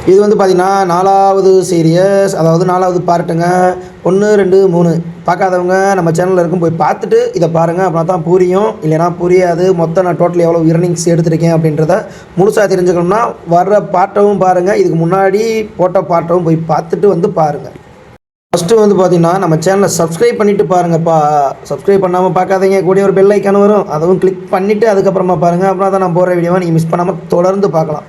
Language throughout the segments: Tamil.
இது வந்து பார்த்திங்கன்னா 4வது சீரியஸ், அதாவது 4வது பார்ட்டுங்க. 1, 2, 3 பார்க்காதவங்க நம்ம சேனலில் இருக்கும் போய் பார்த்துட்டு இதை பாருங்கள். அப்படின்னா தான் புரியும், இல்லைனா புரியாது. மொத்தம் நான் டோட்டல் எவ்வளோ இயர்னிங்ஸ் எடுத்திருக்கேன் அப்படின்றத முழுசாக தெரிஞ்சுக்கணும்னா வர்ற பாட்டவும் பாருங்கள், இதுக்கு முன்னாடி போட்ட பாட்டவும் போய் பார்த்துட்டு வந்து பாருங்கள். ஃபஸ்ட்டு வந்து பார்த்திங்கன்னா நம்ம சேனலை சப்ஸ்கிரைப் பண்ணிவிட்டு பாருங்கப்பா. சப்ஸ்கிரைப் பண்ணாமல் பார்க்காதீங்க, கூடிய ஒரு பெல் ஐக்கான் வரும், அதுவும் கிளிக் பண்ணிவிட்டு அதுக்கப்புறமா பாருங்கள். அப்படின்னா தான் நான் போகிற வீடியோவை நீங்கள் மிஸ் பண்ணாமல் தொடர்ந்து பார்க்கலாம்.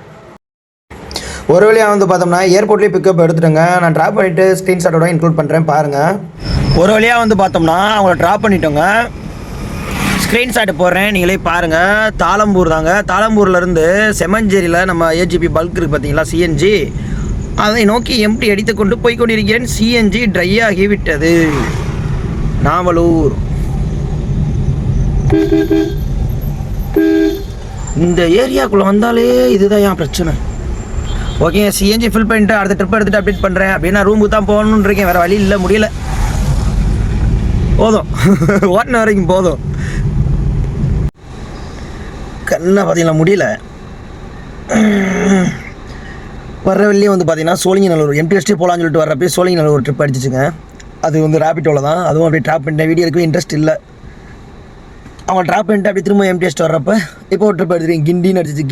ஒரு வழியாக வந்து பார்த்தோம்னா ஏர்போர்ட்லேயே பிக்கப் எடுத்துட்டேங்க. நான் ட்ராப் பண்ணிவிட்டு ஸ்க்ரீன்ஷாட்டோட இன்க்ளூட் பண்ணுறேன் பாருங்கள். ஒரு வழியாக வந்து பார்த்தோம்னா அவங்கள ட்ராப் பண்ணிட்டோங்க. ஸ்க்ரீன்ஷாட்டு போடுறேன், நீங்களே பாருங்கள். தாளம்பூர் தாங்க. தாளம்பூர்லேருந்து செமஞ்சேரியில் நம்ம ஏஜிபி பல்க் இருக்குது பார்த்தீங்களா, சிஎன்ஜி, அதை நோக்கி எம்டி அடித்து கொண்டு போய் கொண்டிருக்கிறேன். சிஎன்ஜி ட்ரை ஆகிவிட்டது. நாவலூர் இந்த ஏரியாக்குள்ளே வந்தாலே இதுதான் என் பிரச்சனை. ஓகே, சிஎன்ஜி ஃபில் பண்ணிட்டு அடுத்த ட்ரிப் எடுத்துகிட்டு அப்டேட் பண்ணுறேன். அப்படியே நான் ரூமுக்கு தான் போகணுன்னு இருக்கேன், வேறு வழி இல்லை, முடியல. போதும் ஓட்டின வரைக்கும் போதும். கண்ணை பார்த்தீங்களா முடியல. வர்ற வெளியே வந்து பார்த்தீங்கன்னா சோழிங்கநல்லூர் எம்டிஎஸ்டி போகலான்னு சொல்லிட்டு வர்றப்பே சோழிங்கநல்லூர் ட்ரிப் அடிச்சிச்சுங்க. அது வந்து ரேபிட்டோவில் தான், அதுவும் அப்படியே ட்ராப் பண்ணிட்டேன். வீடியோ இருக்கவே இன்ட்ரெஸ்ட் இல்லை. அவங்க ட்ராப் பண்ணிட்டு அப்படி திரும்ப எம்டிஎஸ்ட் வர்றப்போ இப்போ ஒரு ட்ரிப் எடுத்துருக்கேன். கிண்டின்னு அடிச்சிச்சு.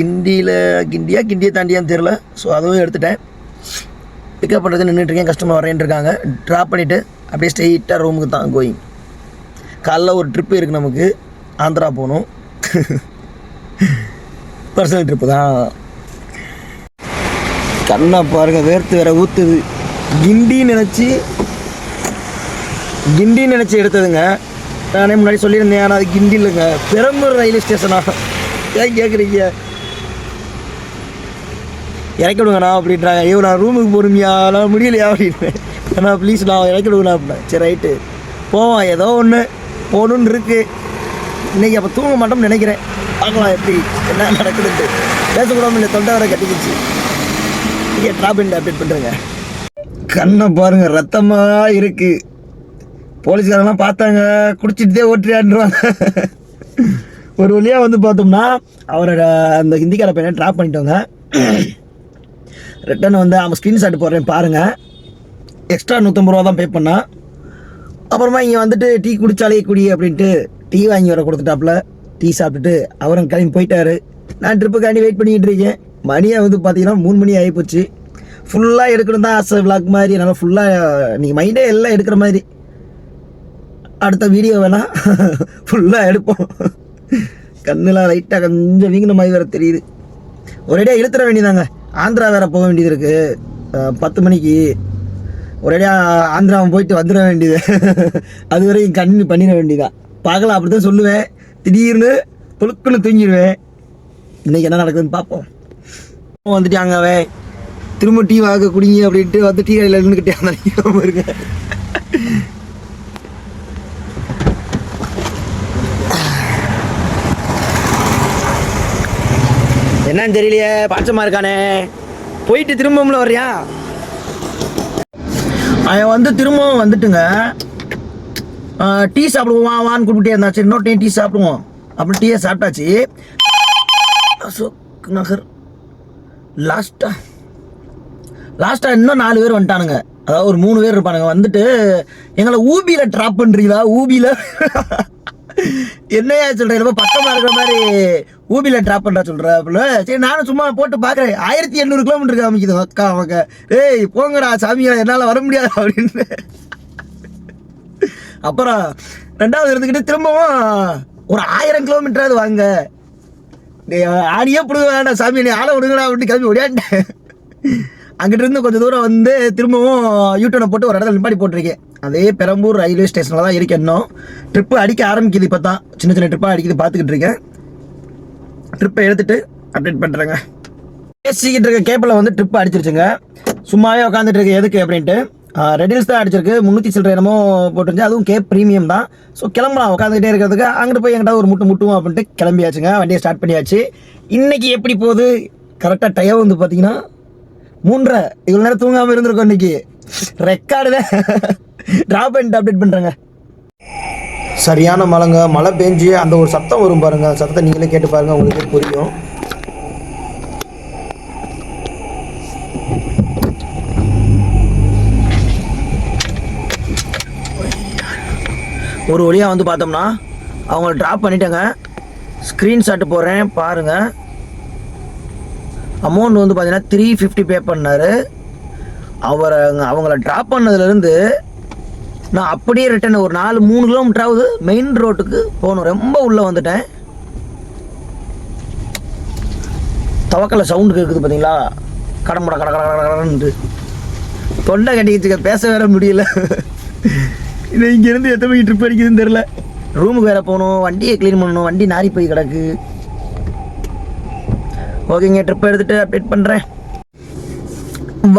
கிண்டியை தாண்டியான்னு தெரில. ஸோ அதுவும் எடுத்துட்டேன். பிக்கப் பண்ணுறது நின்றுட்டுருக்கேன். கஸ்டமர் வரேன்னு இருக்காங்க. ட்ராப் பண்ணிவிட்டு அப்படியே ஸ்ட்ரெயிட்டாக ரூமுக்கு தான் கோயிங். காலைல ஒரு ட்ரிப்பு இருக்குது நமக்கு, ஆந்திரா போகணும். பர்சனல் ட்ரிப்பு தான். கண்ணா பாருங்கள், வேர்த்து வேற ஊற்றுது. கிண்டின்னு நினச்சி எடுத்ததுங்க. நானே முன்னாடி சொல்லியிருந்தேன், ஆனால் அது கிண்டி இல்லைங்க, பெரம்பூர் ரயில்வே ஸ்டேஷனா. ஏன் கேட்குறீங்க? இறக்கி விடுங்கண்ணா அப்படின்றாங்க. ஐயோ நான் ரூமுக்கு போகணுமியா, நான் முடியலையா அப்படின்னு. அண்ணா ப்ளீஸ் நான் இறக்கி விடுங்கண்ணா அப்படின்னா. சரி ரைட்டு போவோம், ஏதோ ஒன்று போகணுன்னு இருக்குது. இன்றைக்கி அப்போ தூங்க மாட்டோம்னு நினைக்கிறேன். பார்க்கலாம் எப்படி என்ன நடக்குதுன்ட்டு. பேசக்கூடாமல் இல்லை, தொண்டை வர கட்டிக்கிச்சு. நீங்கள் ட்ராப் பண்ணி அப்டேட் பண்ணுறேங்க. கண்ணை பாருங்கள், ரத்தமாக இருக்குது. போலீஸ்காரெல்லாம் பார்த்தாங்க, குடிச்சிட்டுதே ஓட்டுறியான்றாங்க. ஒரு வழியாக வந்து பார்த்தோம்னா அவரோட அந்த ஹிந்திக்கார பையனை ட்ராப் பண்ணிட்டோங்க. ரிட்டன் வந்து அவன் ஸ்க்ரீன்ஷாட் போடுறேன் பாருங்கள். எக்ஸ்ட்ரா 150 ரூபா தான் பே பண்ணான். அப்புறமா இங்கே வந்துட்டு டீ குடித்தாலே குடி அப்படின்ட்டு டீ வாங்கி வர கொடுத்துட்டாப்புல. டீ சாப்பிட்டுட்டு அவரும் கிளம்பி போயிட்டார். நான் ட்ரிப்புக்காண்டி வெயிட் பண்ணிக்கிட்டு இருக்கேன். மணியை வந்து பார்த்தீங்கன்னா 3 மணி ஆகிப்போச்சு. ஃபுல்லாக எடுக்கணும் தான் ஆசை, விளாக் மாதிரி. நல்லா ஃபுல்லாக நீங்கள் மைண்டே எல்லாம் எடுக்கிற மாதிரி. அடுத்த வீடியோ வேணால் ஃபுல்லாக எடுப்போம். கண்ணெலாம் லைட்டாக கொஞ்சம் வீங்கின மாதிரி வேறு தெரியுது. ஒரேடியாக இழுத்துற வேண்டியதாங்க. ஆந்திரா வேறு போக வேண்டியது இருக்குது 10 மணிக்கு. ஒரேடியாக ஆந்திராவை போயிட்டு வந்துட வேண்டியது. அது வரைக்கும் கண்ணு பண்ணிட வேண்டியதான். பார்க்கலாம், அப்படி தான் சொல்லுவேன். திடீர்னு புழுக்குன்னு தூங்கிடுவேன். இன்றைக்கி என்ன நடக்குதுன்னு பார்ப்போம். வந்துட்டாங்க அவன், திரும்ப டீ வாங்க குடிங்க அப்படின்ட்டு வந்து டீ கடையில் இருந்துக்கிட்டே அந்த இருங்க. என்னன்னு தெரியலையே, பாச்சமாக இருக்கானே. போயிட்டு திரும்பவும்ல வர்றியா? அவன் வந்து திரும்பவும் வந்துட்டுங்க. டீ சாப்பிடுவோம் வான்னு கூப்பிட்டே இருந்தா. சரி இன்னொரு டீ சாப்பிடுவோம் அப்படின்னு டீயை சாப்பிட்டாச்சு. அசோக் நகர் லாஸ்ட்டாக இன்னும் 4 பேர் வந்துட்டானுங்க. அதாவது ஒரு 3 பேர் இருப்பானுங்க. வந்துட்டு எங்களை ஊபியில் ட்ராப் பண்ணுறீங்களா? ஊபியில் என்னையா சொல்கிறேன், பக்கமாக இருக்கிற மாதிரி ஊபியில் ட்ராப் பண்ணுறா சொல்கிறாப்புல. சரி நானும் சும்மா போட்டு பார்க்குறேன். 1800 கிலோமீட்டருக்கு காமிக்குது அக்கா அவங்க. ஏய் போங்கடா சாமியா, என்னால் வர முடியாது அப்படின்னு. அப்புறம் 2வது இருந்துக்கிட்டு திரும்பவும் ஒரு 1000 கிலோமீட்டராது வாங்க, ஆடியே பிடுங்க வேண்டாம் சாமி, நீ ஆளை விடுங்கடா அப்படின்னு கிளம்பி ஓடியாண்டேன். அங்கிட்ட இருந்து கொஞ்சம் தூரம் வந்து திரும்பவும் யூடியூனை போட்டு ஒரு இடத்துல நிப்பாடி போட்டிருக்கேன். அதே பெரம்பூர் ரயில்வே ஸ்டேஷனில் தான் இருக்கேன். இன்னும் ட்ரிப்பு அடிக்க ஆரம்பிக்குது. இப்போ தான் சின்ன ட்ரிப்பாக அடிக்குது, பார்த்துக்கிட்டு இருக்கேன். ட்ரிப்பை எடுத்துகிட்டு அப்டேட் பண்ணுறேங்க. பேசிக்கிட்டு இருக்க கேப்பில் வந்து ட்ரிப்பு அடிச்சிருச்சுங்க. சும்மாவே உட்காந்துட்டு இருக்கு எதுக்கு அப்படின்ட்டு. ரெடில்ஸ் தான் அடிச்சிருக்கு. 300 சில்லற என்னமோ போட்டுருந்துச்சு. அதுவும் கேப் ப்ரீமியம் தான். ஸோ கிளம்பலாம், உட்காந்துக்கிட்டே இருக்கிறதுக்கு. அங்கிட்டு போய் எங்கிட்ட ஒரு முட்டுவோம் அப்படின்ட்டு கிளம்பியாச்சுங்க. வண்டியை ஸ்டார்ட் பண்ணியாச்சு. இன்றைக்கி எப்படி போகுது? கரெக்டாக டைம் வந்து பார்த்தீங்கன்னா 3:30. இவ்வளோ நேரம் தூங்காமல் இருந்திருக்கோம். இன்றைக்கி ரெக்கார்டு தான். ட்ராப் பண்ணிட்டு அப்டேட் பண்ணுறேங்க. சரியான மழை பெஞ்சு அந்த ஒரு சத்தம் வரும் பாருங்கள். சத்தத்தை நீங்களே கேட்டு பாருங்கள், உங்களுக்கு புரியும். ஒரு வழியாக வந்து பார்த்தோம்னா அவங்கள ட்ராப் பண்ணிட்டேங்க. ஸ்க்ரீன்ஷாட்டு போடுறேன் பாருங்கள். அமௌண்ட் வந்து பார்த்தீங்கன்னா 350 பே பண்ணார். அவங்கள ட்ராப் பண்ணதுலேருந்து நான் அப்படியே ரிட்டன் ஒரு 3 கிலோமீட்டராவது மெயின் ரோட்டுக்கு போகணும். ரொம்ப உள்ளே வந்துட்டேன். தவக்கலை சவுண்டு கேட்குது பார்த்தீங்களா, கடம்பட கட கட கடன்னு தொண்டை கட்டிக்கிச்சு, பேச வேற முடியல. இது இங்கேருந்து எத்தனை மணிக்கு ட்ரிப் அடிக்குதுன்னு தெரில. ரூமுக்கு வேறு போகணும், வண்டியை க்ளீன் பண்ணணும், வண்டி நாரி போய் கிடக்கு. ஓகேங்க, ட்ரிப் எடுத்துகிட்டு அப்டேட் பண்ணுறேன்.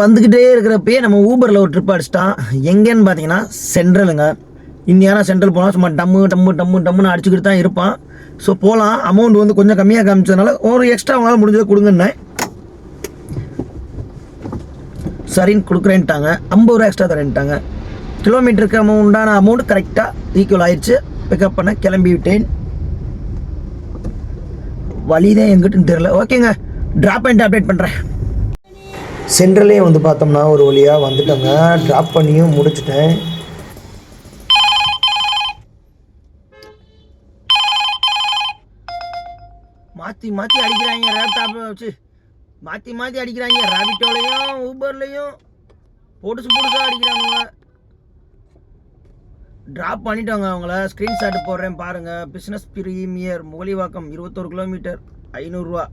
வந்துக்கிட்டே இருக்கிறப்பயே நம்ம ஊபரில் ஒரு ட்ரிப் அடிச்சிட்டான். எங்கேன்னு பார்த்தீங்கன்னா சென்ட்ரலுங்க. இந்தியானா சென்ட்ரல் போனால் சும்மா டம்முன்னு அடிச்சுக்கிட்டு தான் இருப்பான். ஸோ போகலாம். அமௌண்ட் வந்து கொஞ்சம் கம்மியாக காமிச்சதுனால ஒரு எக்ஸ்ட்ரா அவங்களால முடிஞ்சதை கொடுங்கண்ணே. சரின்னு கொடுக்குறேன்ட்டாங்க. 50 ரூபா எக்ஸ்ட்ரா தரேன்ட்டாங்க. கிலோமீட்டருக்கு உண்டான அமௌண்ட் கரெக்டாக ஈக்குவல் ஆயிடுச்சு. பிக்கப் பண்ண கிளம்பி விட்டேன். வழிதான் எங்கிட்டுன்னு தெரியல. ஓகேங்க, ட்ராப் பண்ணிட்டு அப்டேட் பண்ணுறேன். சென்ட்ரலே வந்து பார்த்தோம்னா ஒரு வழியாக வந்துட்டோங்க. ட்ராப் பண்ணியும் முடிச்சிட்டேன். மாற்றி அடிக்கிறாங்க. லேப்டாப்பை வச்சு மாற்றி அடிக்கிறாங்க. ராபிட்டோலையும் ஊபர்லையும் புதுசாக அடிக்கிறாங்க. ட்ராப் பண்ணிட்டோங்க. அவங்கள ஸ்க்ரீன்ஷாட்டு போடுறேன் பாருங்கள். பிஸ்னஸ் ப்ரீமியர் முகலிவாக்கம் 21 கிலோமீட்டர் 500 ரூபா.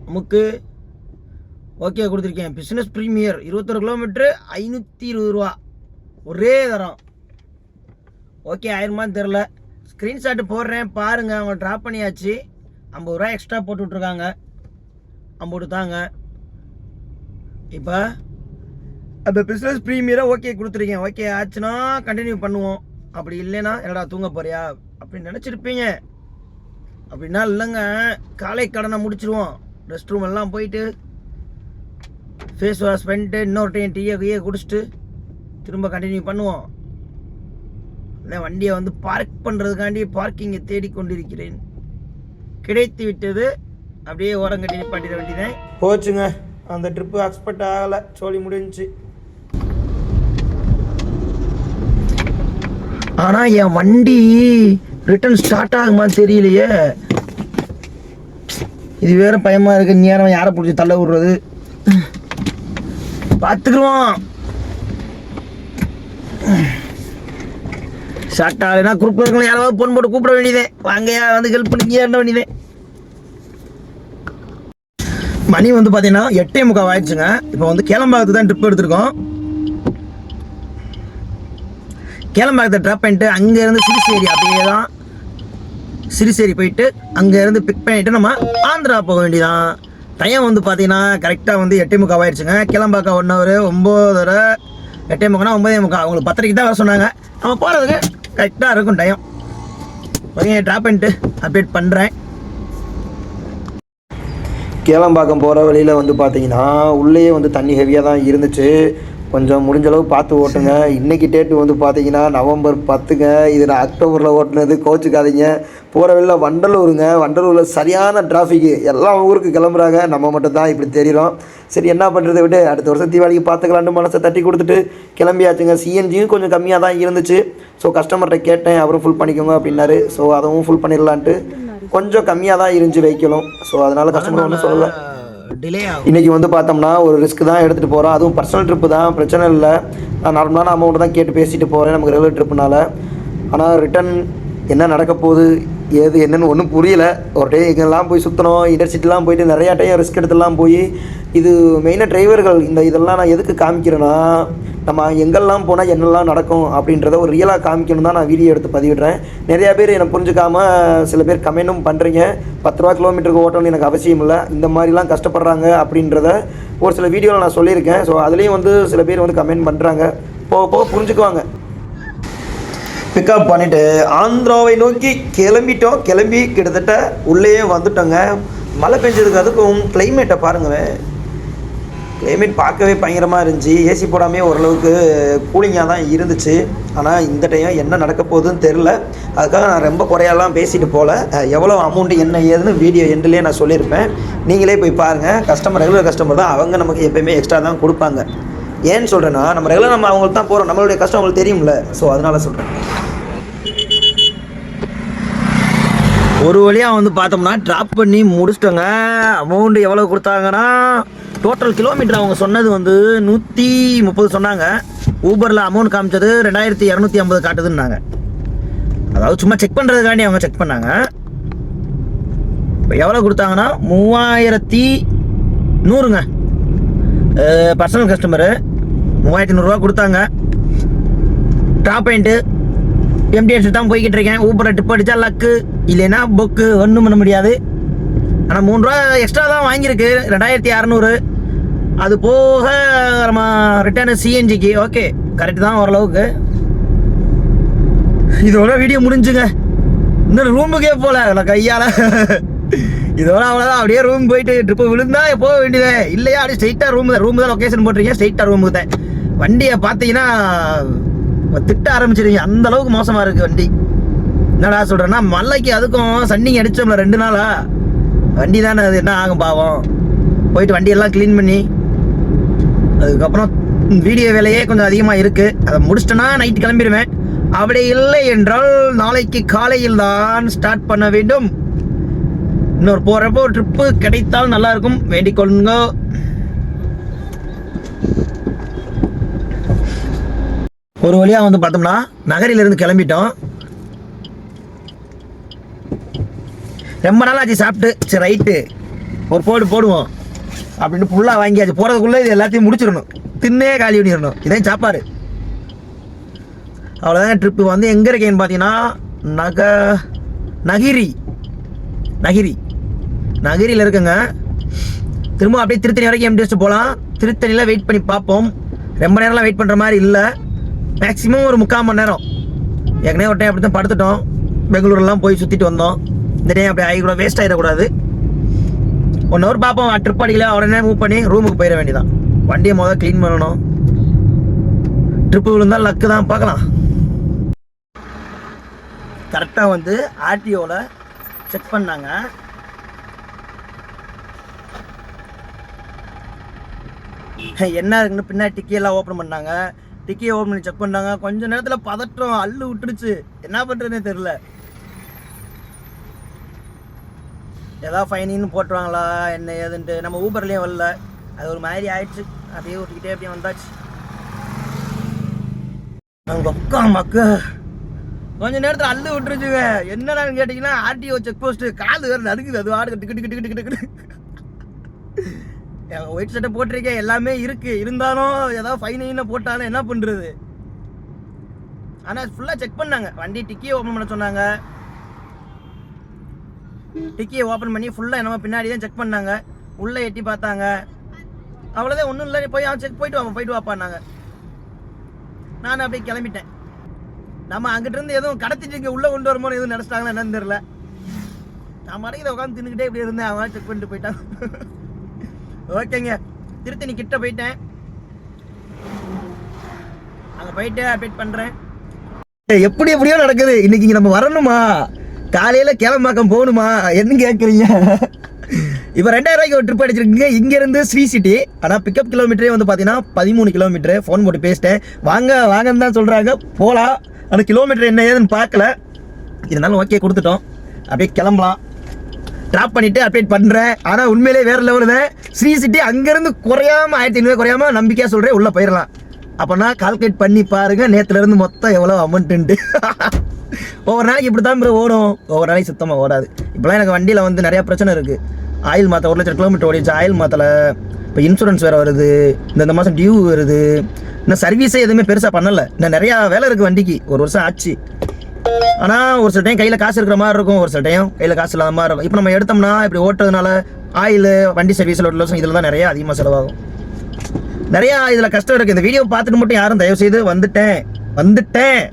நமக்கு ஓகே கொடுத்துருக்கேன். பிஸ்னஸ் ப்ரீமியர் 21 கிலோமீட்டரு 520 ரூபா. ஒரே தரம். ஓகே ஆயிருமான்னு தெரில. ஸ்க்ரீன்ஷாட்டு போடுறேன் பாருங்கள். அவங்க ட்ராப் பண்ணியாச்சு. 50 ரூபா எக்ஸ்ட்ரா போட்டு விட்ருக்காங்க. 50 தாங்க. இப்போ அந்த பிஸ்னஸ் ப்ரீமியராக ஓகே கொடுத்துருக்கேன். ஓகே ஆச்சுன்னா கண்டினியூ பண்ணுவோம். அப்படி இல்லைன்னா என்னடா தூங்க போறியா அப்படின்னு நினச்சிருப்பீங்க. அப்படின்னா இல்லைங்க, காலை கடனை முடிச்சிருவோம். ரெஸ்ட் ரூம் எல்லாம் போயிட்டு ஃபேஸ் வாஷ் பண்ணிட்டு இன்னொரு டைம் டீயை குடிச்சிட்டு திரும்ப கண்டினியூ பண்ணுவோம். இல்லை, வண்டியை வந்து பார்க் பண்ணுறதுக்காண்டி பார்க்கிங்கை தேடிக்கொண்டிருக்கிறேன். கிடைத்து விட்டது. அப்படியே ஓரங்கட்டி நிப்பாட்டிட வேண்டியதான். போச்சுங்க, அந்த ட்ரிப்பு எக்ஸ்பெக்ட் ஆகலை. சோழி முடிஞ்சிச்சு. ஆனால் என் வண்டி ரிட்டர்ன் ஸ்டார்ட் ஆகுமான்னு தெரியலையே. இது வேற பயமாக இருக்கு. நேரம் யாரை பிடிச்சி தள்ள விடுறது பார்த்துக்குருவோம். ஸ்டார்ட் ஆகலைன்னா குரூப்பில் இருக்கலாம், யாராவது ஃபோன் போட்டு கூப்பிட வேண்டியதே. வாங்கயா வந்து ஹெல்ப் பண்ணிக்கியா என்ன வேண்டியதே. மணி வந்து பார்த்தீங்கன்னா 8:45 ஆயிடுச்சுங்க. இப்போ வந்து கேளம்பாக்கத்து தான் ட்ரிப் எடுத்திருக்கோம். கேளம்பாக்கத்தை ட்ராப் பண்ணிட்டு அங்கேருந்து சிறுசேரி அப்படியே தான் சிறுசேரி போயிட்டு அங்கேருந்து பிக் பண்ணிவிட்டு நம்ம ஆந்திரா போக வேண்டியதான். டைம் வந்து பார்த்தீங்கன்னா கரெக்டாக வந்து 8:45 ஆயிடுச்சுங்க. கேளம்பாக்கம் 1 ஹவர் 9:30 8:45 9:45 அவங்களுக்கு 10:30 தான் வர சொன்னாங்க. நம்ம போகிறதுக்கு கரெக்டாக இருக்கும் டைம். ஓகே, ட்ராப் பண்ணிட்டு அப்டேட் பண்ணுறேன். கேளம்பாக்கம் போகிற வழியில் வந்து பார்த்தீங்கன்னா உள்ளேயே வந்து தண்ணி ஹெவியாக தான் இருந்துச்சு. கொஞ்சம் முடிஞ்சளவு பார்த்து ஓட்டுங்க. இன்றைக்கி டேட்டு வந்து பார்த்தீங்கன்னா நவம்பர் 10ங்க. இது நான் அக்டோபரில் ஓட்டுனது, கோச்சுக்காதீங்க. போகிற வழியில் வண்டலூருங்க. வண்டலூரில் சரியான டிராஃபிக்கு. எல்லா ஊருக்கு கிளம்புறாங்க, நம்ம மட்டும் தான் இப்படி தெரிகிறோம். சரி, என்ன பண்ணுறதை விட்டு அடுத்த வருஷம் தீபாவளிக்கு பார்த்துக்கலான்னு மனசை தட்டி கொடுத்துட்டு கிளம்பியாச்சுங்க. சிஎன்ஜியும் கொஞ்சம் கம்மியாக தான் இருந்துச்சு. ஸோ கஸ்டமர்கிட்ட கேட்டேன், அவரும் ஃபுல் பண்ணிக்கோங்க அப்படின்னாரு. ஸோ அதுவும் ஃபுல் பண்ணிடலான்ட்டு கொஞ்சம் கம்மியாக தான் இருந்துச்சு வெஹிக்கிளும். ஸோ அதனால் கஸ்டமர் ஒன்றும் சொல்லலை. டிலே ஆகும். இன்றைக்கி வந்து பார்த்தோம்னா ஒரு ரிஸ்க் தான் எடுத்துகிட்டு போகிறோம். அதுவும் பர்சனல் ட்ரிப்பு தான், பிரச்சனை இல்லை. நான் நார்மலான அமௌண்ட்டு தான் கேட்டு பேசிட்டு போகிறேன் நமக்கு ரெகுலர் ட்ரிப்புனால. ஆனால் ரிட்டன் என்ன நடக்க போகுது ஏது என்னென்னு ஒன்றும் புரியல. ஒரு டைம் எங்கெல்லாம் போய் சுற்றணும், யூனிவர்சிட்டிலாம் போயிட்டு நிறையா டைம் ரிஸ்க் எடுத்துலாம் போய் இது மெயினாக டிரைவர்கள் இதெல்லாம் நான் எதுக்கு காமிக்கிறேன்னா, நம்ம எங்கெல்லாம் போனால் என்னெல்லாம் நடக்கும் அப்படின்றத ஒரு ரியலாக காமிக்கணும் தான் நான் வீடியோ எடுத்து பதிவிடுறேன். நிறையா பேர் என்னை புரிஞ்சுக்காமல் சில பேர் கமெண்ட்டும் பண்ணுறீங்க. 10 ரூபா கிலோமீட்டருக்கு ஓட்டணும்னு எனக்கு அவசியம் இல்லை, இந்த மாதிரிலாம் கஷ்டப்படுறாங்க அப்படின்றத ஒரு சில வீடியோவில் நான் சொல்லியிருக்கேன். ஸோ அதுலேயும் வந்து சில பேர் வந்து கமெண்ட் பண்ணுறாங்க. போக போக புரிஞ்சுக்குவாங்க. பிக்கப் பண்ணிவிட்டு ஆந்திராவை நோக்கி கிளம்பிட்டோம். கிளம்பி கிட்டத்தட்ட உள்ளே வந்துட்டோங்க. மழை பெஞ்சதுக்கு அதுக்கும் கிளைமேட்டை பாருங்களேன். கிளைமேட் பார்க்கவே பயங்கரமாக இருந்துச்சு. ஏசி போடாமே ஓரளவுக்கு கூலிங்காக தான் இருந்துச்சு. ஆனால் இந்த டைம் என்ன நடக்க போகுதுன்னு தெரில. அதுக்காக நான் ரொம்ப குறையெல்லாம் பேசிட்டு போகல. எவ்வளோ அமௌண்ட்டு என்ன ஏதுன்னு வீடியோ எண்ட்லேயே நான் சொல்லியிருப்பேன். நீங்களே போய் பாருங்கள். ரெகுலர் கஸ்டமர் தான், அவங்க நமக்கு எப்போயுமே எக்ஸ்ட்ரா தான் கொடுப்பாங்க. ஏன்னு சொல்கிறேன்னா நம்ம ரெகுலர் நம்ம அவங்களுக்கு தான் போகிறோம், நம்மளுடைய கஷ்டம் அவங்களுக்கு தெரியும்ல. ஸோ அதனால் சொல்கிறேன். ஒரு வழியாக வந்து பார்த்தோம்னா ட்ராப் பண்ணி முடிச்சிட்டோங்க. அமௌண்ட்டு எவ்வளோ கொடுத்தாங்கன்னா டோட்டல் கிலோமீட்டர் அவங்க சொன்னது வந்து 130 சொன்னாங்க. ஊபரில் அமௌண்ட் காமிச்சது 2250 காட்டுதுன்னாங்க. அதாவது சும்மா செக் பண்ணுறதுக்காண்டி அவங்க செக் பண்ணாங்க. இப்போ எவ்வளோ கொடுத்தாங்கன்னா 3100ங்க. பர்சனல் கஸ்டமரு 3100 கொடுத்தாங்க. ட்ராப் பாயிண்ட்டு எம்டிஎஸ் தான் போய்கிட்டு இருக்கேன். ஊபரில் டிப் அடித்தா லக்கு, இல்லைன்னா புக்கு, ஒன்றும் பண்ண முடியாது. ஆனால் 3 ரூபா எக்ஸ்ட்ரா தான் வாங்கியிருக்கு, 2600. அது போக நம்ம ரிட்டர்னு சிஎன்ஜிக்கு ஓகே கரெக்டு தான் ஓரளவுக்கு. இதோட வீடியோ முடிஞ்சுங்க. இன்னும் ரூமுக்கே போகல நான் கையால். இதோட அவ்வளோதான். அப்படியே ரூம் போயிட்டு ட்ரிப்பு விழுந்தா போக வேண்டியதே, இல்லையா அப்படியே ஸ்ட்ரைட்டாக ரூம் தான் லொக்கேஷன் போட்டிருக்கேன். ஸ்ட்ரைட்டாக ரூமுக்கு தான். வண்டியை பார்த்தீங்கன்னா திட்ட ஆரம்பிச்சிருங்க, அந்த அளவுக்கு மோசமாக இருக்குது வண்டி. என்னடா சொல்கிறேன்னா மலைக்கு அதுக்கும் சன்னிங் அடித்தோம்ல 2 நாளா, வண்டி தானே அது என்ன ஆகும் பாவம். போயிட்டு வண்டியெல்லாம் க்ளீன் பண்ணி அதுக்கப்புறம் வீடியோ வேலையே கொஞ்சம் அதிகமாக இருக்குது. அதை முடிச்சிட்டேன்னா நைட்டு கிளம்பிடுவேன். அப்படி இல்லை என்றால் நாளைக்கு காலையில் தான் ஸ்டார்ட் பண்ண வேண்டும். இன்னொரு போகிறப்போ ஒரு ட்ரிப்பு கிடைத்தால் நல்லாயிருக்கும், வேண்டிக் கொள்ளுங்க. ஒரு வழியாக வந்து பார்த்தோம்னா நகரிலிருந்து கிளம்பிட்டோம். ரொம்ப நாள் ஆச்சு சாப்பிட்டு, சரி ரைட்டு ஒரு போடுவோம் அப்படின்னு ஃபுல்லாக வாங்கியாச்சு. போகிறதுக்குள்ளே இது எல்லாத்தையும் முடிச்சிடணும், தின்னே காலி பண்ணிடணும். இதான் சாப்பாடு. அவ்வளோதாங்க. ட்ரிப்பு வந்து எங்கே இருக்கேன்னு பார்த்தீங்கன்னா நகிரியில் இருக்குங்க. திரும்ப அப்படியே திருத்தணி வரைக்கும் எம்டிஎஸ் போகலாம். திருத்தணியில் வெயிட் பண்ணி பார்ப்போம். ரொம்ப நேரம்லாம் வெயிட் பண்ணுற மாதிரி இல்லை, மேக்ஸிமம் ஒரு 3/4 மணி நேரம். ஏற்கனவே ஒரு டைம் அப்படி தான் படுத்துட்டோம். பெங்களூர்லாம் போய் சுற்றிட்டு வந்தோம். இந்த டைம் அப்படி ஆகி கூட வேஸ்ட் ஆகிடக்கூடாது. 1 ஹவர் பார்ப்போம். ட்ரிப் அடிக்கல உடனே மூவ் பண்ணி ரூமுக்கு போயிட வேண்டியதான். வண்டியை முதல்ல க்ளீன் பண்ணணும். ட்ரிப்பு விழுந்தால் லக்கு தான், பார்க்கலாம். கரெக்டாக வந்து ஆர்டிஓவில் செக் பண்ணாங்க. என்ன இருக்குன்னு பின்னாடி டிக்கியெல்லாம் ஓப்பன் பண்ணாங்க. டிக்கியை ஓப்பன் பண்ணி செக் பண்ணாங்க. கொஞ்சம் நேரத்தில் பதட்டம் அள்ளு விட்டுருச்சு. என்ன பண்ணுறதுனே தெரில. ஏதாவது ஃபைனின்னு போட்டுருவாங்களா என்ன ஏதுன்ட்டு. நம்ம ஊபர்லேயும் வரல, அது ஒரு மாதிரி ஆயிடுச்சு. அப்படியே ஓட்டிக்கிட்டே அப்படியே வந்தாச்சு. நாங்கள் மக்கா கொஞ்சம் நேரத்தில் அள்ளு விட்டுருச்சுங்க. என்னன்னு கேட்டிங்கன்னா ஆர்டிஓ செக் போஸ்ட்டு காது வேறு நடுக்குது. அது ஆடு டிக்கெட்டு ஒயிட் சட்டை போட்டிருக்கேன், எல்லாமே இருக்குது. இருந்தாலும் ஏதாவது ஃபைனின்னு போட்டாலும் என்ன பண்ணுறது. ஆனால் ஃபுல்லாக செக் பண்ணாங்க. வண்டி டிக்கியை ஓப்பன் பண்ண சொன்னாங்க. டிக்கியை ஓப்பன் பண்ணி ஃபுல்லாக என்னமோ பின்னாடி தான் செக் பண்ணாங்க. உள்ளே எட்டி பார்த்தாங்க. அவ்வளோதான், ஒன்றும் இல்லை, போய் செக் போயிட்டு வாப்பான்னாங்க. நான் அப்படியே கிளம்பிட்டேன். நம்ம அங்கிட்டிருந்து எதுவும் கடத்திட்டு இங்கே உள்ளே கொண்டு வரும்போது எதுவும் நினச்சிட்டாங்களா என்னன்னு தெரில. நான் மடக்கி இதை உட்காந்து தின்னுக்கிட்டே இப்படி இருந்தேன். அவங்க செக் பண்ணிட்டு போயிட்டாங்க. ஓகேங்க, திருத்தணி கிட்ட போயிட்டேன். அங்கே போயிட்டு அப்டேட் பண்ணுறேன். எப்படியோ நடக்குது. இன்னைக்கு இங்கே நம்ம வரணுமா, காலையில் கேளம்பாக்கம் போகணுமா என்ன கேட்குறீங்க. இப்போ 2000 ரூபாய்க்கு ஒரு ட்ரிப் அடிச்சிருக்கீங்க இங்கேருந்து ஸ்ரீ சிட்டி. ஆனால் பிக்கப் கிலோமீட்டரே வந்து பார்த்தீங்கன்னா 13 கிலோமீட்டரு. ஃபோன் போட்டு பேசிட்டேன், வாங்கன்னு தான் சொல்கிறாங்க. போகலாம், ஆனால் கிலோமீட்டர் என்ன ஏதுன்னு பார்க்கல. இருந்தாலும் ஓகே கொடுத்துட்டோம். அப்படியே கிளம்பலாம். ட்ராப் பண்ணிவிட்டு அப்டேட் பண்ணுறேன். ஆனால் உண்மையிலே வேறு லெவலில் தான். ஸ்ரீ சிட்டி அங்கேருந்து குறையாமல் 1500 குறையாமல் நம்பிக்கையாக சொல்கிறேன், உள்ளே போயிடலாம். அப்போனா கால்குலேட் பண்ணி பாருங்கள் நேற்றுலேருந்து மொத்தம் எவ்வளோ அமௌண்ட்டுன்ட்டு. ஒவ்வொரு நாளைக்கு இப்படி தான் ஓடும், ஒவ்வொரு நாளைக்கு சுத்தமாக ஓடாது. இப்போலாம் எனக்கு வண்டியில் வந்து நிறையா பிரச்சனை இருக்குது. ஆயில் மாற்ற 1 லட்சம் கிலோமீட்டர் ஓடிச்சு, ஆயில் மாற்றலை. இப்போ இன்சூரன்ஸ் வேறு வருது, இந்த மாதம் டியூ வருது. இன்னும் சர்வீஸே எதுவுமே பெருசாக பண்ணலை. இன்னும் நிறையா வேலை இருக்குது வண்டிக்கு. 1 வருஷம் ஆச்சு. ஆனால் ஒரு சில டைம் கையில் காசு இருக்கிற மாதிரி இருக்கும், ஒரு சில டைம் கையில் காசு இல்லாத மாதிரி இருக்கும். இப்போ நம்ம எடுத்தோம்னா இப்படி ஓட்டுறதுனால ஆயில், வண்டி சர்வீஸில் 1 லட்சம் இதில் தான் நிறையா அதிகமாக செலவாகும். நிறையா இதில் கஷ்டம் இருக்குது. இந்த வீடியோ பார்த்துட்டு மட்டும் யாரும் தயவுசெய்து வந்துட்டேன்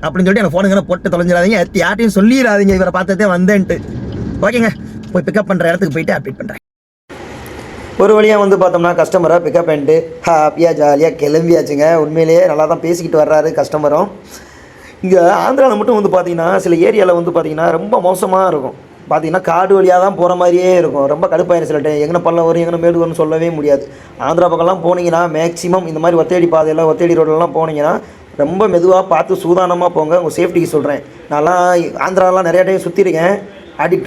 அப்படின்னு சொல்லிட்டு எனக்கு ஃபோனுங்களை போட்டு தொலைஞ்சிடாதீங்க. யார்ட்டையும் சொல்லிடாதீங்க இவரை பார்த்ததே வந்தேன்ட்டு. ஓகேங்க, போய் பிக்கப் பண்ணுற இடத்துக்கு போயிட்டு அப்டேட் பண்ணுறேன். ஒரு வழியாக வந்து பார்த்தோம்னா கஸ்டமரை பிக்கப் பண்ணிட்டு ஹாப்பியாக ஜாலியாக கிளம்பியாச்சுங்க. உண்மையிலேயே நல்லா தான் பேசிக்கிட்டு வர்றாரு கஸ்டமரும். இங்கே ஆந்திராவில் மட்டும் வந்து பார்த்திங்கன்னா சில ஏரியாவில் வந்து பார்த்திங்கன்னா ரொம்ப மோசமாக இருக்கும். பார்த்திங்கன்னா காடு வழியாக தான் போகிற மாதிரியே இருக்கும். ரொம்ப கடுப்பாயிரும் சில டைம். எங்கே பள்ளம் வரும் எங்கே மேடு வரும்னு சொல்லவே முடியாது. ஆந்திரா பக்கம்லாம் போனீங்கன்னா மேக்ஸிமம் இந்த மாதிரி ஒத்தேடி பாதையில் ஒத்தேடி ரோடெல்லாம் போனீங்கன்னா ரொம்ப மெதுவாக பார்த்து சூதானமாக போங்க. உங்கள் சேஃப்டிக்கு சொல்கிறேன். நான்லாம் ஆந்திராலாம் நிறையா டைம் சுற்றிருக்கேன்.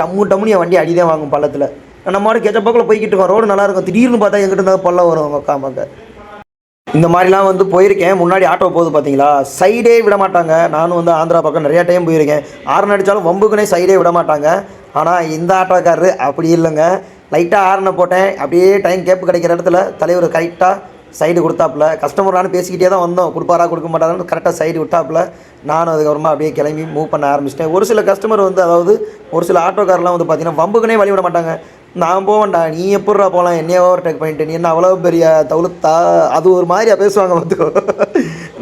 டம்முன்னு என் வண்டி அடிதான் வாங்கும் பள்ளத்தில். நம்ம மாடு கெச்சப்போக்கில் போய்கிட்டு இருக்கோம். ரோடு நல்லாயிருக்கும். திடீர்னு பார்த்தா எங்கிட்ட இருந்தால் பள்ளம் வரும் உக்காமக்க. இந்த மாதிரிலாம் வந்து போயிருக்கேன். முன்னாடி ஆட்டோ போகுது பார்த்தீங்களா, சைடே விட மாட்டாங்க. நானும் வந்து ஆந்திரா பக்கம் நிறையா டைம் போயிருக்கேன். ஆரன் அடித்தாலும் வம்புக்குனே சைடே விட மாட்டாங்க. ஆனால் இந்த ஆட்டோக்காரரு அப்படி இல்லைங்க. லைட்டாக ஆரனை போட்டேன். அப்படியே டைம் கேப்பு கிடைக்கிற இடத்துல தலைவர் கரெக்டாக சைடு கொடுத்தாப்புல. கஸ்டமர் நானும் பேசிக்கிட்டே தான் வந்தோம். கொடுப்பாரா கொடுக்க மாட்டாரான்னு கரெக்டாக சைடு விட்டாப்புல. நானும் அதுக்கப்புறமா அப்படியே கிளம்பி மூவ் பண்ண ஆரம்பிச்சிட்டேன். ஒரு சில கஸ்டமர் வந்து அதாவது ஒரு சில ஆட்டோக்காரெலாம் வந்து பார்த்திங்கன்னா வம்புக்குனே வழி விட மாட்டாங்க. நான் போவேன்டா, நீ எப்பட்றா போகலாம், என்னையே ஓவர்டேக் பண்ணிட்டு, நீ என்ன அவ்வளோ பெரிய தவுளுத்தா, அது ஒரு மாதிரியா பேசுவாங்க பார்த்துக்கோ.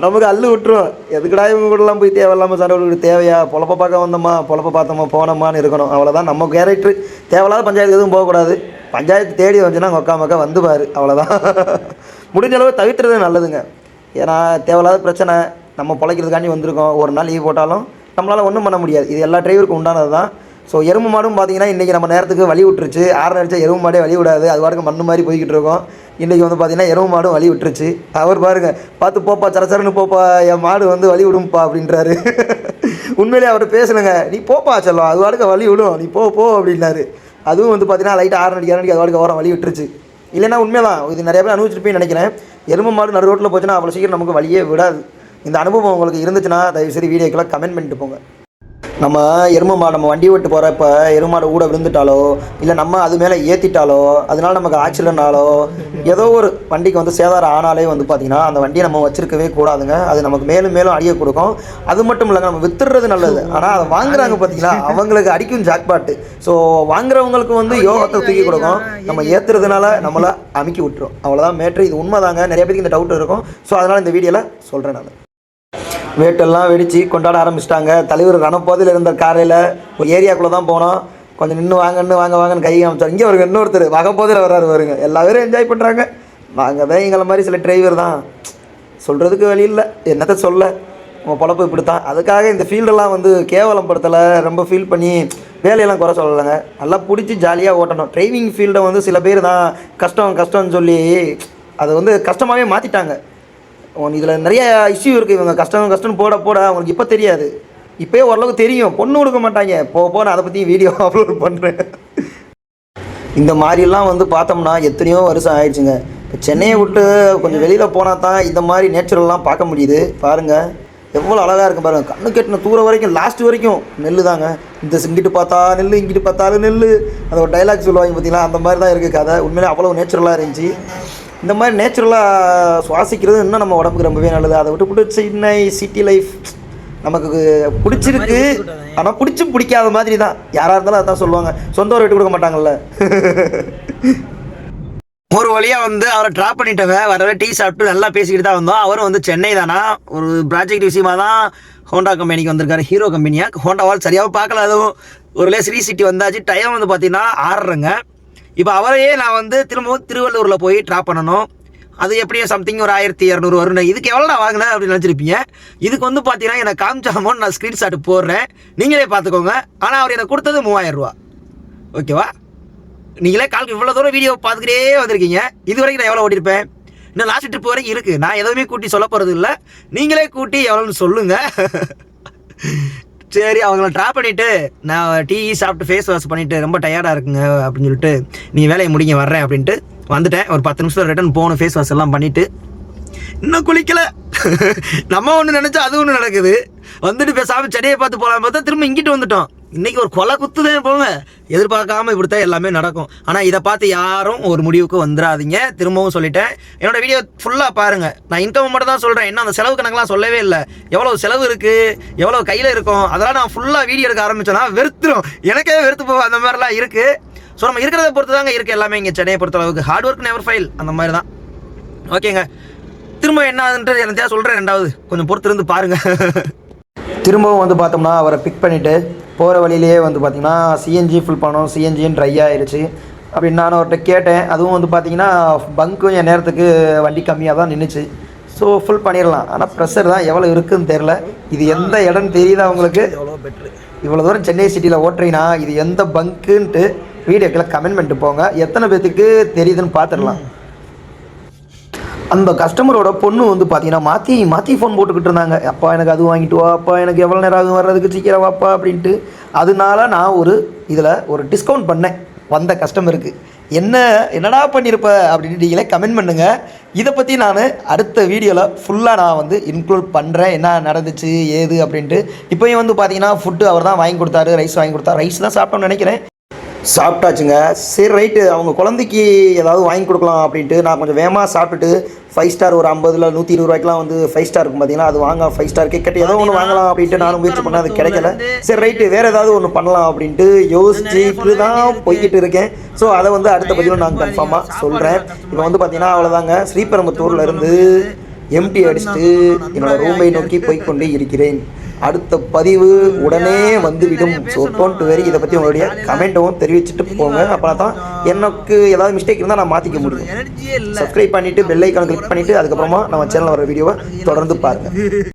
நமக்கு அள்ளு விட்டுரும். எதுக்குடா இவங்க கூடலாம் போய் தேவையில்லாமல் சண்டை விட்டு தேவையா, பொழப்ப பார்க்க வந்தோமா பொழப்ப பார்த்தோமா போனோமான்னு இருக்கணும். அவ்வளோதான் நம்ம கேரக்டர். தேவையில்லாத பஞ்சாயத்து எதுவும் போகக்கூடாது. பஞ்சாயத்து தேடி வந்துச்சுன்னா உங்கள் மக்கா வந்து பாரு. அவ்வளோதான். முடிஞ்ச அளவு தவிர்த்துறது நல்லதுங்க. ஏன்னா தேவையில்லாத பிரச்சனை. நம்ம பிழைக்கிறதுக்காண்டி வந்திருக்கோம். ஒரு நாள் லீவ் போட்டாலும் நம்மளால் ஒன்றும் பண்ண முடியாது. இது எல்லா டிரைவருக்கும் உண்டானது தான். ஸோ எருமை மாடும் பார்த்திங்கன்னா இன்றைக்கி நம்ம நேரத்துக்கு வழி விட்டுருச்சு. ஆறு அடித்தா எருமை மாடே வழி விடாது. அது பாட்டுக்கு மண்ணு மாதிரி போய்கிட்டு இருக்கோம். இன்றைக்கி வந்து பார்த்திங்கன்னா எருமை மாடும் வழி விட்டுருச்சு. அவர் பாருங்கள், பார்த்து போப்பா, சரசரன்னு போப்பா, என் மாடு வந்து வழி விடும்பா அப்படின்றாரு. உண்மையிலே அவர் பேசணுங்க. நீ போப்பா செல்லம், அது பாட்டுக்கு வழி விடும், நீ போ அப்படின்னாரு. அதுவும் வந்து பார்த்திங்கன்னா லைட்டாக ஆறு அடிக்க அது பாட்டுக்கு ஓரம் வழி விட்டுருச்சு. இல்லைன்னா உண்மைதான், இது நிறைய பேர் அனுபவிச்சிருப்பேன்னு நினைக்கிறேன். எருமை மாடு நடு ரோட்டில் போச்சுன்னா அவ்வளோ சீக்கிரம் நமக்கு வழியே விடாது. இந்த அனுபவம் உங்களுக்கு இருந்துச்சுன்னா தயவுசரி வீடியோக்கெல்லாம் கமெண்ட் பண்ணிட்டு போங்க. நம்ம எருமை மாடு நம்ம வண்டி விட்டு போகிறப்ப எருமை மாடு கூட விழுந்துட்டாலோ இல்லை நம்ம அது மேலே ஏற்றிட்டாலோ அதனால் நமக்கு ஆக்சிடென்ட் ஏதோ ஒரு வண்டிக்கு வந்து சேதாரம் ஆனாலே வந்து பார்த்திங்கன்னா அந்த வண்டியை நம்ம வச்சுருக்கவே கூடாதுங்க. அது நமக்கு மேலும் மேலும் அடிய கொடுக்கும். அது மட்டும் இல்லைங்க, நம்ம வித்துடுறது நல்லது. ஆனால் அதை வாங்குறாங்க பார்த்தீங்களா, அவங்களுக்கு அடிக்கும் ஜாக்பாட்டு. ஸோ வாங்குறவங்களுக்கு வந்து யோகத்தை தூக்கி கொடுக்கும். நம்ம ஏற்றுறதுனால நம்மளை அமுக்கி விட்டுரும். அவ்வளோதான் மேட்ரு. இது உண்மைதாங்க. நிறைய பேருக்கு இந்த டவுட் இருக்கும். ஸோ அதனால் இந்த வீடியோவில் சொல்கிறேன் நான். வேட்டெல்லாம் வெடித்து கொண்டாட ஆரம்பிச்சிட்டாங்க. தலைவர் ரணப்போதையில் இருந்த காரையில் ஒரு ஏரியாக்குள்ளே தான் போனோம். கொஞ்சம் நின்று வாங்கன்னு கை காமிச்சார். இங்கே வருங்க இன்னொருத்தர் வகப்போதையில் வர்றாரு வருங்க. எல்லா பேரும் என்ஜாய் பண்ணுறாங்க. நாங்கள் தான் எங்களை மாதிரி சில டிரைவர் தான். சொல்கிறதுக்கு வழி இல்லை, என்னத்தை சொல்ல. உங்கள் பொழப்பு இப்படி தான். அதுக்காக இந்த ஃபீல்டெல்லாம் வந்து கேவலம் படுத்தலை, ரொம்ப ஃபீல் பண்ணி வேலையெல்லாம் குறை சொல்லலைங்க. நல்லா பிடிச்சி ஜாலியாக ஓட்டணும். டிரைவிங் ஃபீல்டை வந்து சில பேர் தான் கஷ்டம்னு சொல்லி அதை வந்து கஷ்டமாகவே மாற்றிட்டாங்க. இதில் நிறைய இஷ்யூ இருக்குது. இவங்க கஷ்டம் போட அவங்களுக்கு இப்போ தெரியாது. இப்போயே ஓரளவுக்கு தெரியும். பொண்ணு கொடுக்க மாட்டாங்க. நான் அதை பற்றி வீடியோ அப்லோட் பண்ணுறேன். இந்த மாதிரிலாம் வந்து பார்த்தோம்னா எத்தனையோ வருஷம் ஆயிடுச்சுங்க. இப்போ சென்னையை விட்டு கொஞ்சம் வெளியில் போனால் தான் இந்த மாதிரி நேச்சுரல்லாம் பார்க்க முடியுது. பாருங்கள் எவ்வளோ அழகாக இருக்கும் பாருங்கள். கண்ணு கெட்டின தூரம் வரைக்கும் லாஸ்ட் வரைக்கும் நெல் தாங்க. இங்கிட்டு பார்த்தா நெல், இங்கிட்டு பார்த்தாலும் நெல். அதை ஒரு டைலாக் சொல்லுவாங்க பார்த்தீங்களா, அந்த மாதிரி தான் இருக்குது கதை. உண்மையிலே அவ்வளோ நேச்சுரலாக இருந்துச்சு. இந்த மாதிரி நேச்சுரலாக சுவாசிக்கிறது இன்னும் நம்ம உடம்புக்கு ரொம்பவே நல்லது. அதை விட்டு சின்ன சிட்டி லைஃப் நமக்கு பிடிச்சிருக்கு. ஆனால் பிடிக்காத மாதிரி தான். யாராக இருந்தாலும் அதான் சொல்லுவாங்க. சொந்த ஊரை விட்டு கொடுக்க மாட்டாங்கல்ல. ஒரு வழியாக வந்து அவரை ட்ராப் பண்ணிட்டவங்க வர டீ சாப்பிட்டு நல்லா பேசிக்கிட்டு தான் வந்தோம். அவரும் வந்து சென்னை தானா, ஒரு ப்ராஜெக்ட் விஷயமா தான் ஹோண்டா கம்பெனிக்கு வந்திருக்காரு. ஹீரோ கம்பெனியாக ஹோண்டாவால் சரியாக பார்க்கல. அதுவும் ஒரு ஸ்ரீ சிட்டி வந்தாச்சு. டைம் வந்து பார்த்தீங்கன்னா 6:30ங்க. இப்போ அவரையே நான் வந்து திரும்பவும் திருவள்ளூரில் போய் ட்ராப் பண்ணணும். அது எப்படியோ சம்திங் ஒரு 1200 வரும். இதுக்கு எவ்வளோ நான் வாங்கினேன் அப்படின்னு நினச்சிருப்பீங்க. இதுக்கு வந்து பார்த்தீங்கன்னா எனக்கு காமிச்ச அமௌண்ட் நான் ஸ்க்ரீன்ஷாட் போடுறேன், நீங்களே பார்த்துக்கோங்க. ஆனால் அவர் எனக்கு கொடுத்தது 3000 ரூபா. ஓகேவா? நீங்களே இவ்வளோ தூரம் வீடியோ பார்த்துக்கிட்டே வந்திருக்கீங்க. இது வரைக்கும் நான் எவ்வளோ ஓட்டியிருப்பேன்? இன்னும் லாஸ்ட் ட்ரிப் வரைக்கும் இருக்குது. நான் எதுவுமே கூட்டி சொல்ல போகிறது இல்லை. நீங்களே கூட்டி எவ்வளோன்னு சொல்லுங்கள். சரி, அவங்கள ட்ராப் பண்ணிவிட்டு நான் டீ சாப்பிட்டு ஃபேஸ் வாஷ் பண்ணிவிட்டு ரொம்ப டயர்டாக இருக்குங்க அப்படின்னு சொல்லிட்டு நீங்கள் வேலையை முடிங்க வர்றேன் அப்படின்ட்டு வந்துட்டேன். ஒரு 10 நிமிஷம் ரிட்டர்ன் போகணும். ஃபேஸ் வாஷ் எல்லாம் பண்ணிவிட்டு இன்னும் குளிக்கலை. நம்ம ஒன்று நினச்சா அது ஒன்று நடக்குது. வந்துட்டு பேசாமல் செடியை பார்த்து போகலாம் பார்த்தா திரும்ப இங்கிட்டு வந்துட்டோம். இன்றைக்கி ஒரு கொலை குத்துதான் போங்க. எதிர்பார்க்காம இப்படித்தான் எல்லாமே நடக்கும். ஆனால் இதை பார்த்து யாரும் ஒரு முடிவுக்கு வந்துடாதீங்க. திரும்பவும் சொல்லிட்டேன், என்னோடய வீடியோ ஃபுல்லாக பாருங்கள். நான் இன்கம் மட்டும் தான் சொல்கிறேன். இன்னும் அந்த செலவு கணக்கெலாம் சொல்லவே இல்லை. எவ்வளோ செலவு இருக்குது, எவ்வளோ கையில் இருக்கும், அதெல்லாம் நான் ஃபுல்லாக வீடியோ எடுக்க ஆரம்பித்தேன்னா வெறுத்துரும். எனக்கே வெறுத்து போகும். அந்த மாதிரிலாம் இருக்குது. ஸோ நம்ம இருக்கிறத பொறுத்து தாங்க இருக்குது எல்லாமே. இங்கே சென்னையை பொறுத்த அளவுக்கு ஹார்ட் ஒர்க் நெவர் ஃபெயில். அந்த மாதிரி தான். ஓகேங்க, திரும்ப என்ன ஆகுதுன்ட்டு எனக்கு சொல்கிறேன். ரெண்டாவது கொஞ்சம் பொறுத்திருந்து பாருங்கள். திரும்பவும் வந்து பார்த்தோம்னா அவரை பிக் பண்ணிவிட்டு போகிற வழியிலேயே வந்து பார்த்திங்கன்னா சிஎன்ஜி ஃபுல் பண்ணோம். சிஎன்ஜின்னு ட்ரை ஆகிடுச்சு. அப்படின்னு நான் அவர்கிட்ட கேட்டேன். அதுவும் வந்து பார்த்தீங்கன்னா பங்க்கும் என் நேரத்துக்கு வண்டி கம்மியாக தான் நின்றுச்சு. ஸோ ஃபுல் பண்ணிடலாம். ஆனால் ப்ரெஷர் தான் எவ்வளோ இருக்குதுன்னு தெரில. இது எந்த இடம்னு தெரியுதா உங்களுக்கு? எவ்வளோ பெட்ரு இவ்வளோ தூரம் சென்னை சிட்டியில் ஓட்டுறீங்கன்னா இது எந்த பங்க்குன்ட்டு வீடியோக்களை கமெண்ட் பண்ணிட்டு போங்க. எத்தனை பேர்த்துக்கு தெரியுதுன்னு பார்த்துடலாம். அந்த கஸ்டமரோட பொண்ணு வந்து பார்த்தீங்கன்னா மாற்றி மாற்றி ஃபோன் போட்டுக்கிட்டு இருந்தாங்க. அப்பா எனக்கு அது வாங்கிட்டு வா, அப்பா எனக்கு எவ்வளோ நேரம் ஆகும் வர்றதுக்கு, சீக்கிரம் வாப்பா அப்படின்ட்டு. அதனால நான் இதில் ஒரு டிஸ்கவுண்ட் பண்ணேன் வந்த கஸ்டமருக்கு. என்னடா பண்ணியிருப்ப அப்படின்னு நீங்களே கமெண்ட் பண்ணுங்கள். இதை பற்றி நான் அடுத்த வீடியோவில் ஃபுல்லாக நான் வந்து இன்க்ளூட் பண்ணுறேன், என்ன நடந்துச்சு ஏது அப்படின்ட்டு. இப்போயும் வந்து பார்த்தீங்கன்னா ஃபுட்டு அவர் தான் வாங்கி கொடுத்தாரு, ரைஸ் வாங்கி கொடுத்தாரு. ரைஸ் தான் சாப்பிட்டோன்னு நினைக்கிறேன். சாப்பிட்டாச்சுங்க. சரி ரைட்டு, அவங்க குழந்தைக்கு ஏதாவது வாங்கி கொடுக்கலாம் அப்படின்ட்டு நான் கொஞ்சம் வேகமாக சாப்பிட்டுட்டு 5 ஸ்டார் ஒரு 50 120 ரூபாய்க்குலாம் வந்து 5 ஸ்டார் இருக்கும் பார்த்தீங்கன்னா, அது வாங்க 5 ஸ்டார் கேட் ஏதோ ஒன்று வாங்கலாம் அப்படின்ட்டு நானும் முயற்சி பண்ணேன். அது கிடைக்கல. சரி ரைட்டு, வேறு ஏதாவது ஒன்று பண்ணலாம் அப்படின்ட்டு யோசிச்சுட்டு தான் போய்கிட்டு இருக்கேன். ஸோ அதை வந்து அடுத்த பதிவில் நான் கன்ஃபார்மாக சொல்கிறேன். இப்போ வந்து பார்த்தீங்கன்னா அவ்வளோதாங்க. ஸ்ரீபெரும்புத்தூர்லேருந்து எம்டி அடிச்சுட்டு என்னோடய ரூமை நோக்கி போய்கொண்டு இருக்கிறேன். அடுத்த பதிவு உடனே வந்துவிடும். So don't worry. இதை பற்றி உங்களுடைய கமெண்ட்டும் தெரிவிச்சுட்டு போங்க. அப்போ தான் எனக்கு ஏதாவது மிஸ்டேக் இருந்தால் நான் மாற்றிக்க முடியும். சப்ஸ்கிரைப் பண்ணிவிட்டு பெல் ஐக்கான் கிளிக் பண்ணிவிட்டு அதுக்கப்புறமா நம்ம சேனலில் வர வீடியோவை தொடர்ந்து பாருங்கள்.